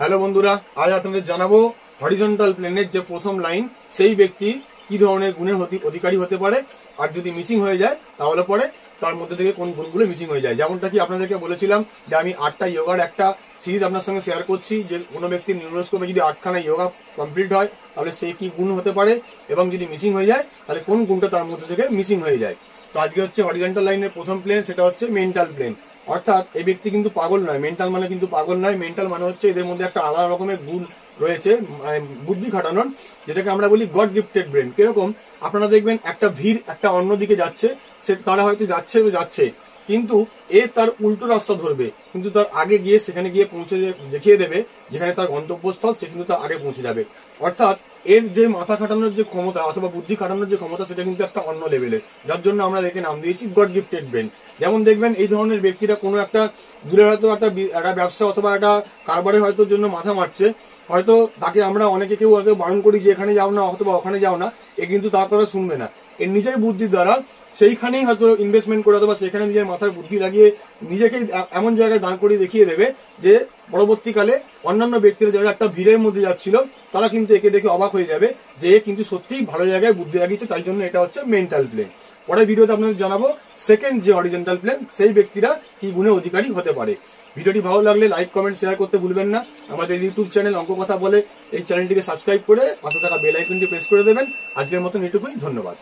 Hello বন্ধুরা, আজ আপনাদের জানাবো হরিজন্টাল প্লেনের যে প্রথম লাইন সেই ব্যক্তি কি ধরনের গুণের অধিকারী হতে পারে, আর যদি মিসিং হয়ে যায় তাহলে পরে তার মধ্যে থেকে কোন গুণগুলো মিসিং হয়ে যায়। যেমনটা কি আপনাদেরকে বলেছিলাম যে আমি 8টা যোগার একটা সিরিজ আপনার সঙ্গে শেয়ার করছি, যে কোনো ব্যক্তির নিউরোস্কোপে যদি 8খানা যোগা কমপ্লিট হয় তাহলে সে কি গুণ হতে পারে, এবং যদি মিসিং হয়ে যায় তাহলে কোন গুণটা তার মধ্যে থেকে মিসিং হয়ে যায়। তো আজকে হচ্ছে হরিজন্টাল লাইনের প্রথম প্লেন, সেটা হচ্ছে মেন্টাল প্লেন। অর্থাৎ এই ব্যক্তি কিন্তু পাগল নয়, মেন্টাল মানে কিন্তু পাগল নয়। মেন্টাল মানে হচ্ছে এদের মধ্যে একটা আলাদা রকমের গুণ রয়েছে, বুদ্ধি খাটানোর, যেটাকে আমরা বলি গড গিফটেড ব্রেন। কিরকম আপনারা দেখবেন একটা ভিড় একটা অন্যদিকে যাচ্ছে, সে তারা হয়তো যাচ্ছে কিন্তু এ তার উল্টো রাস্তা ধরবে, কিন্তু তার আগে গিয়ে সেখানে গিয়ে পৌঁছে দেখিয়ে দেবে যেখানে তার গন্তব্যস্থল, সে কিন্তু তার আগে পৌঁছে যাবে। অর্থাৎ এর যে মাথা খাটানোর যে ক্ষমতা অথবা বুদ্ধি খাটানোর যে ক্ষমতা, সেটা কিন্তু একটা অন্য লেভেলে, যার জন্য আমরা একে নাম দিয়েছি গড গিফটেড ব্রেন। যেমন দেখবেন এই ধরনের ব্যক্তিরা কোনো একটা দূরে হয়তো একটা ব্যবসা অথবা একটা কারবারের হয়তো জন্য মাথা মারছে, হয়তো তাকে আমরা অনেকে কেউ হয়তো বারণ করি যে এখানে যাও না অথবা ওখানে যাও না, এ কিন্তু তার কথা শুনবে না। এর নিজের বুদ্ধির দ্বারা সেইখানেই হয়তো ইনভেস্টমেন্ট করে অথবা সেখানে নিজের মাথার বুদ্ধি লাগিয়ে নিজেকে এমন জায়গায় দাঁড় করিয়ে দেখিয়ে দেবে যে পরবর্তীকালে অন্যান্য ব্যক্তিরা যারা একটা ভিড়ের মধ্যে যাচ্ছিল তারা কিন্তু একে দেখে অবাক হয়ে যাবে যে কিন্তু সত্যিই ভালো জায়গায় বুদ্ধি লাগিয়েছে। তাই জন্য এটা হচ্ছে মেন্টাল প্লেন। পরের ভিডিওতে আপনাদের জানাবো সেকেন্ড যে হরিজন্টাল প্লেন, সেই ব্যক্তিরা কি গুণে অধিকারী হতে পারে। ভিডিওটি ভালো লাগলে লাইক কমেন্ট শেয়ার করতে ভুলবেন না। আমাদের ইউটিউব চ্যানেল অঙ্ক কথা বলে এই চ্যানেলটিকে সাবস্ক্রাইব করে পাশে থাকা বেল আইকনটি প্রেস করে দেবেন। আজকের মতন এটুকুই, ধন্যবাদ।